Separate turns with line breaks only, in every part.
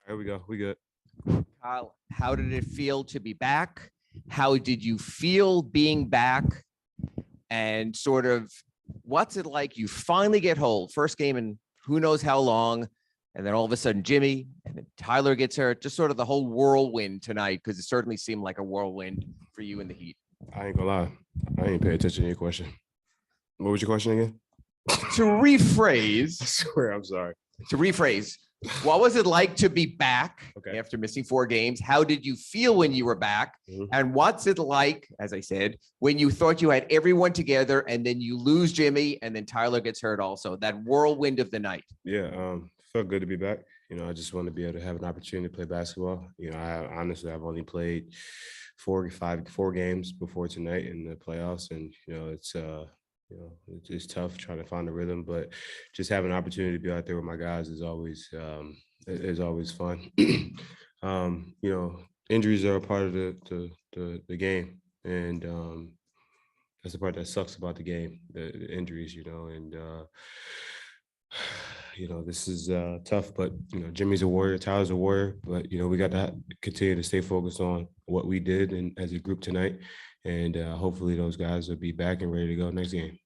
There we go. We good.
Kyle, how did it feel to be back? How did you feel being back? And sort of what's it like? You finally get hold, first game in who knows how long. And then all of a sudden, Jimmy and then Tyler gets hurt. Just sort of the whole whirlwind tonight, because it certainly seemed like a whirlwind for you in the Heat.
I ain't gonna lie. I ain't pay attention to your question. What was your question again?
To rephrase,
I swear, I'm sorry.
what was it like to be back
Okay.
after missing 4 games? How did you feel when you were back?
Mhm.
And what's it like, as I said, when you thought you had everyone together and then you lose Jimmy and then Tyler gets hurt also, that whirlwind of the night?
Yeah, felt good to be back. I just want to be able to have an opportunity to play basketball. I've only played four games before tonight in the playoffs, and it's tough trying to find a rhythm, but just having an opportunity to be out there with my guys is always fun. Injuries are a part of the game, and that's the part that sucks about the game, the injuries, and this is tough, but Jimmy's a warrior, Tyler's a warrior, but we got to continue to stay focused on what we did and as a group tonight, and hopefully those guys will be back and ready to go next game.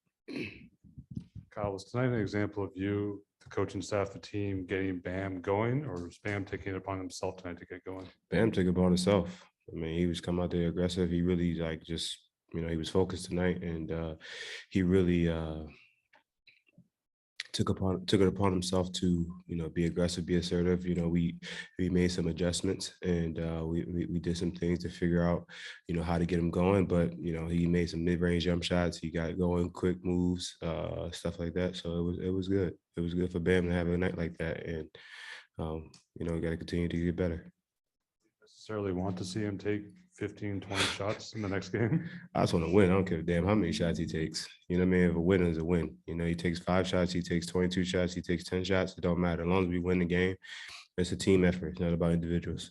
Kyle, was tonight an example of you, the coaching staff, the team getting Bam going, or was Bam taking it upon himself tonight to get going?
Bam took it upon himself. I mean, he was coming out there aggressive. He really he was focused tonight, and he really took it upon himself to be aggressive, be assertive. We made some adjustments, and we did some things to figure out how to get him going. But he made some mid-range jump shots. He got going, quick moves, stuff like that. So it was good. It was good for Bam to have a night like that, and we got to continue to get better.
Necessarily want to see him take 15, 20 shots in the next game?
I just want to win. I don't give a damn how many shots he takes. You know what I mean? If a win is a win. He takes 5 shots, he takes 22 shots, he takes 10 shots. It don't matter. As long as we win the game, it's a team effort. It's not about individuals.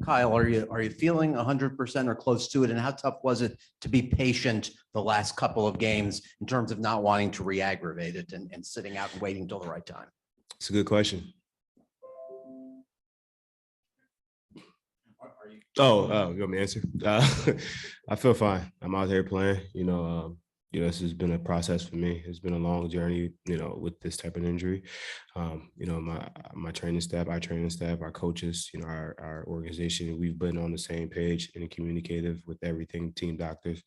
Kyle, are you feeling 100% or close to it? And how tough was it to be patient the last couple of games in terms of not wanting to re-aggravate it and sitting out and waiting until the right time?
It's a good question. Oh, you want me to answer? I feel fine. I'm out here playing. This has been a process for me. It's been a long journey, with this type of injury. My training staff, our coaches, our organization, we've been on the same page and communicative with everything, team doctors.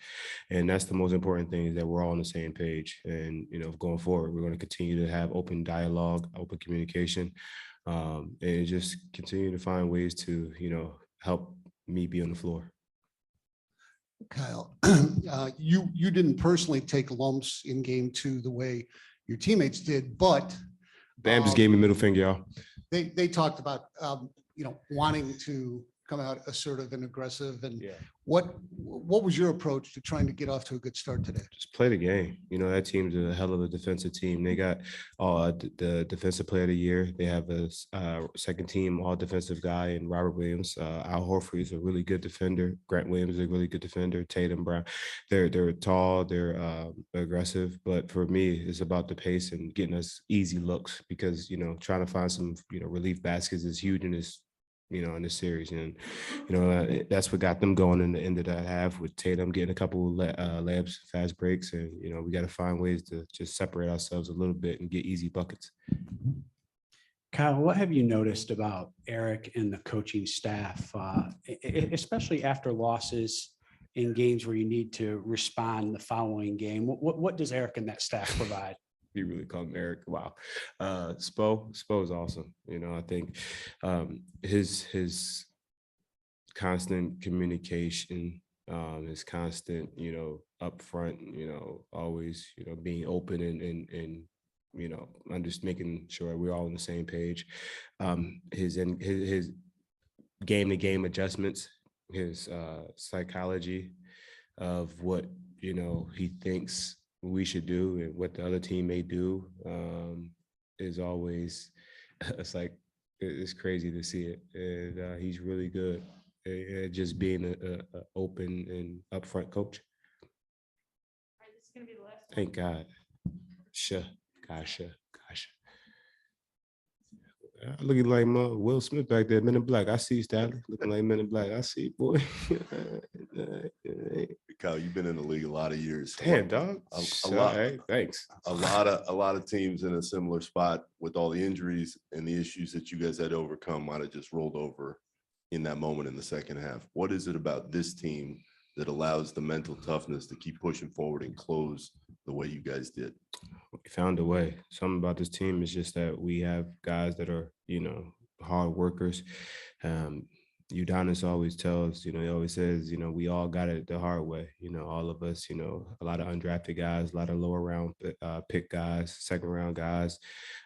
And that's the most important thing, is that we're all on the same page. And, going forward, we're going to continue to have open dialogue, open communication, and just continue to find ways to, help me be on the floor.
Kyle, you didn't personally take lumps in game 2 the way your teammates did, but
Bam just gave me middle finger, y'all.
they talked about wanting to come out assertive and aggressive. And
Yeah.
what was your approach to trying to get off to a good start today?
Just play the game. That team's a hell of a defensive team. They got the defensive player of the year. They have a second team all defensive guy in Robert Williams. Al Horford is a really good defender. Grant Williams is a really good defender. Tatum Brown. They're tall. They're aggressive. But for me, it's about the pace and getting us easy looks, because trying to find some relief baskets is huge in this in this series. And, that's what got them going in the end of that half, with Tatum getting a couple layups, fast breaks. And, we got to find ways to just separate ourselves a little bit and get easy buckets.
Kyle, what have you noticed about Eric and the coaching staff, especially after losses in games where you need to respond the following game? What does Eric and that staff provide?
You really call him Eric. Wow. Spo is awesome. I think his constant communication, his constant, upfront, always, being open and just making sure we're all on the same page. His game to game adjustments, his psychology of what, he thinks we should do and what the other team may do, is always, it's crazy to see it. And he's really good at just being a open and upfront coach.
All right, this is going to be the last one.
Thank God. Gosh. Looking like Will Smith back there, Men in Black. I see Stanley looking like Men in Black. I see, boy.
Kyle, you've been in the league a lot of years.
Damn, dog.
A lot.
Hey, thanks.
A lot of teams in a similar spot with all the injuries and the issues that you guys had to overcome might have just rolled over in that moment in the second half. What is it about this team that allows the mental toughness to keep pushing forward and close the way you guys did?
We found a way. Something about this team is just that we have guys that are, hard workers. Udonis always tells, he always says, we all got it the hard way. All of us, a lot of undrafted guys, a lot of lower round pick guys, second round guys.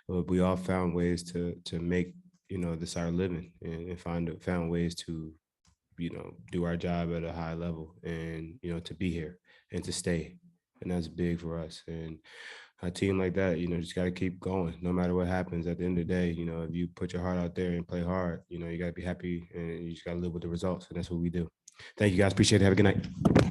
But we all found ways to make, this our living and found ways to, do our job at a high level and, to be here and to stay. And that's big for us. And a team like that, just got to keep going no matter what happens. At the end of the day, if you put your heart out there and play hard, you got to be happy and you just got to live with the results. And that's what we do. Thank you guys. Appreciate it. Have a good night.